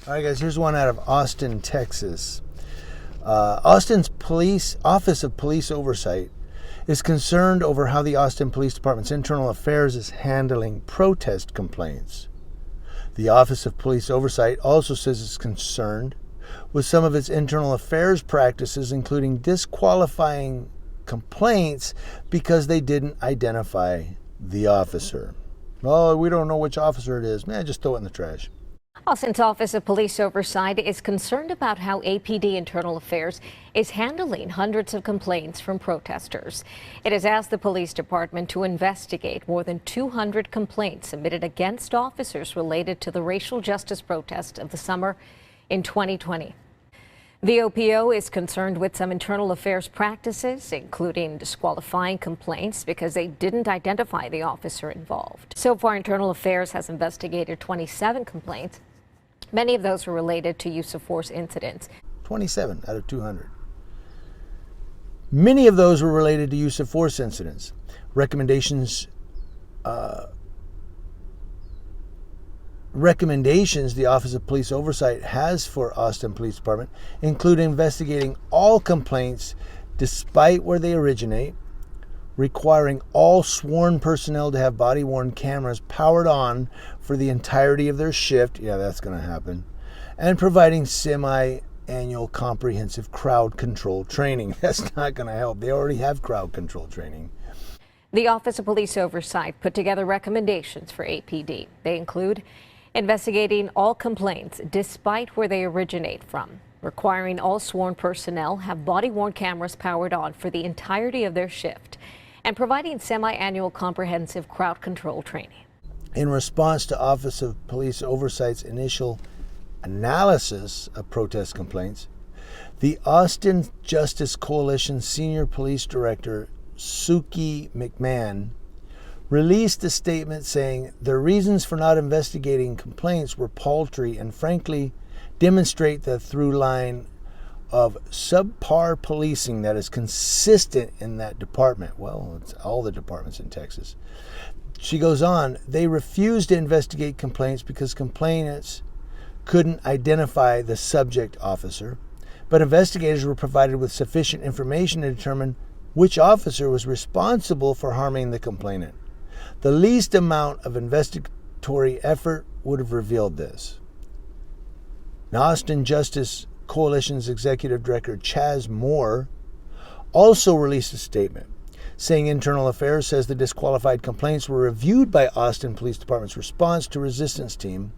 All right, guys, here's one out of Austin, Texas. Austin's Office of Police Oversight is concerned over how the Austin Police Department's internal affairs is handling protest complaints. The Office of Police Oversight also says it's concerned with some of its internal affairs practices, including disqualifying complaints because they didn't identify the officer. Oh, we don't know which officer it is. Man, just throw it in the trash. Austin's Office of Police Oversight is concerned about how APD Internal Affairs is handling hundreds of complaints from protesters. It has asked the police department to investigate more than 200 complaints submitted against officers related to the racial justice protest of the summer in 2020. The OPO is concerned with some internal affairs practices, including disqualifying complaints because they didn't identify the officer involved. So far, Internal Affairs has investigated 27 complaints. Many of those were related to use of force incidents. 27 out of 200. Many of those were related to use of force incidents. Recommendations the Office of Police Oversight has for Austin Police Department include investigating all complaints despite where they originate, requiring all sworn personnel to have body-worn cameras powered on for the entirety of their shift. Yeah, that's going to happen. And providing semi-annual comprehensive crowd control training. That's not going to help. They already have crowd control training. The Office of Police Oversight put together recommendations for APD. They include investigating all complaints despite where they originate from, requiring all sworn personnel have body-worn cameras powered on for the entirety of their shift, and providing semi-annual comprehensive crowd control training. In response to Office of Police Oversight's initial analysis of protest complaints, the Austin Justice Coalition Senior Police Director Suki McMahon released a statement saying their reasons for not investigating complaints were paltry and frankly demonstrate the through line of subpar policing that is consistent in that department. Well, it's all the departments in Texas. She goes on, they refused to investigate complaints because complainants couldn't identify the subject officer, but investigators were provided with sufficient information to determine which officer was responsible for harming the complainant. The least amount of investigatory effort would have revealed this. Now, Austin Justice Coalition's Executive Director Chaz Moore also released a statement saying Internal Affairs says the disqualified complaints were reviewed by Austin Police Department's response to resistance team,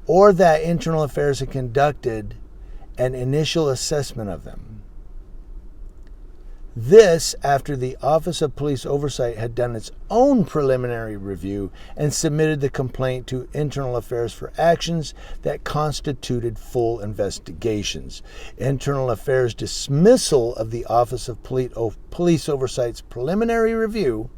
or that Internal Affairs had conducted an initial assessment of them. This after the Office of Police Oversight had done its own preliminary review and submitted the complaint to Internal Affairs for actions that constituted full investigations. Internal Affairs' dismissal of the Office of Police Oversight's preliminary review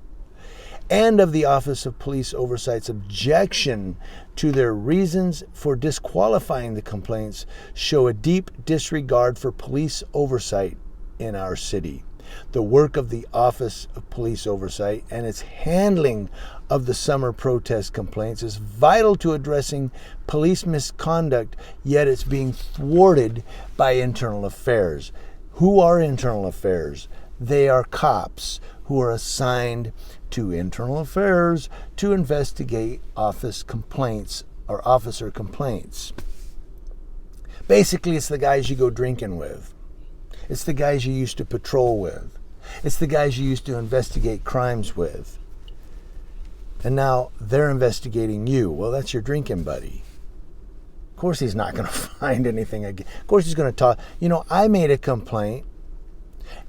and of the Office of Police Oversight's objection to their reasons for disqualifying the complaints show a deep disregard for police oversight in our city. The work of the Office of Police Oversight and its handling of the summer protest complaints is vital to addressing police misconduct, yet it's being thwarted by Internal Affairs. Who are Internal Affairs? They are cops who are assigned to Internal Affairs to investigate office complaints or officer complaints. Basically, it's the guys you go drinking with. It's the guys you used to patrol with. It's the guys you used to investigate crimes with. And now they're investigating you. Well, that's your drinking buddy. Of course he's not going to find anything again. Of course he's going to talk. You know, I made a complaint,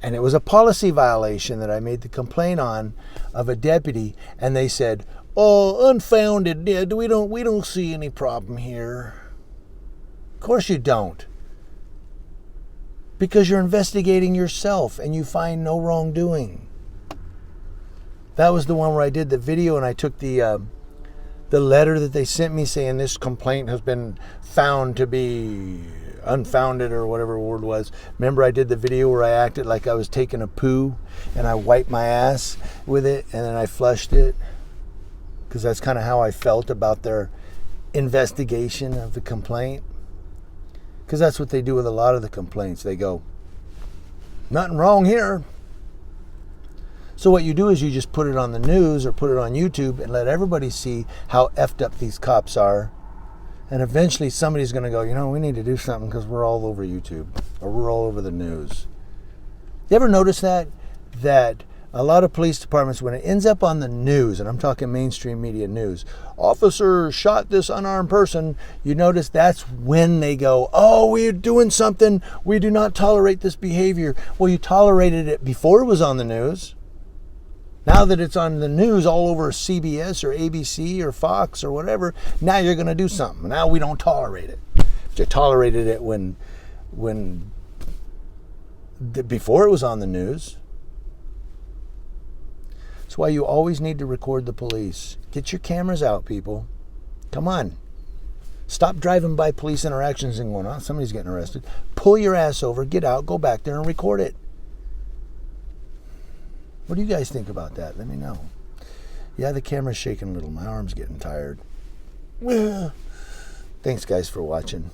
and it was a policy violation that I made the complaint on of a deputy, and they said, "Oh, unfounded. We don't see any problem here." Of course you don't. Because you're investigating yourself and you find no wrongdoing. That was the one where I did the video and I took the letter that they sent me saying this complaint has been found to be unfounded or whatever word was. Remember I did the video where I acted like I was taking a poo and I wiped my ass with it and then I flushed it? Because that's kind of how I felt about their investigation of the complaint. Because that's what they do with a lot of the complaints. They go, nothing wrong here. So what you do is you just put it on the news or put it on YouTube and let everybody see how effed up these cops are. And eventually somebody's going to go, we need to do something because we're all over YouTube or we're all over the news. You ever notice that a lot of police departments, when it ends up on the news, and I'm talking mainstream media news, officer shot this unarmed person, you notice that's when they go, oh, we're doing something. We do not tolerate this behavior. Well, you tolerated it before it was on the news. Now that it's on the news all over CBS or ABC or Fox or whatever, now you're going to do something. Now we don't tolerate it. But you tolerated it when before it was on the news. That's why you always need to record the police. Get your cameras out, people. Come on. Stop driving by police interactions and going, somebody's getting arrested. Pull your ass over, get out, go back there and record it. What do you guys think about that? Let me know. Yeah, the camera's shaking a little. My arm's getting tired. Thanks, guys, for watching.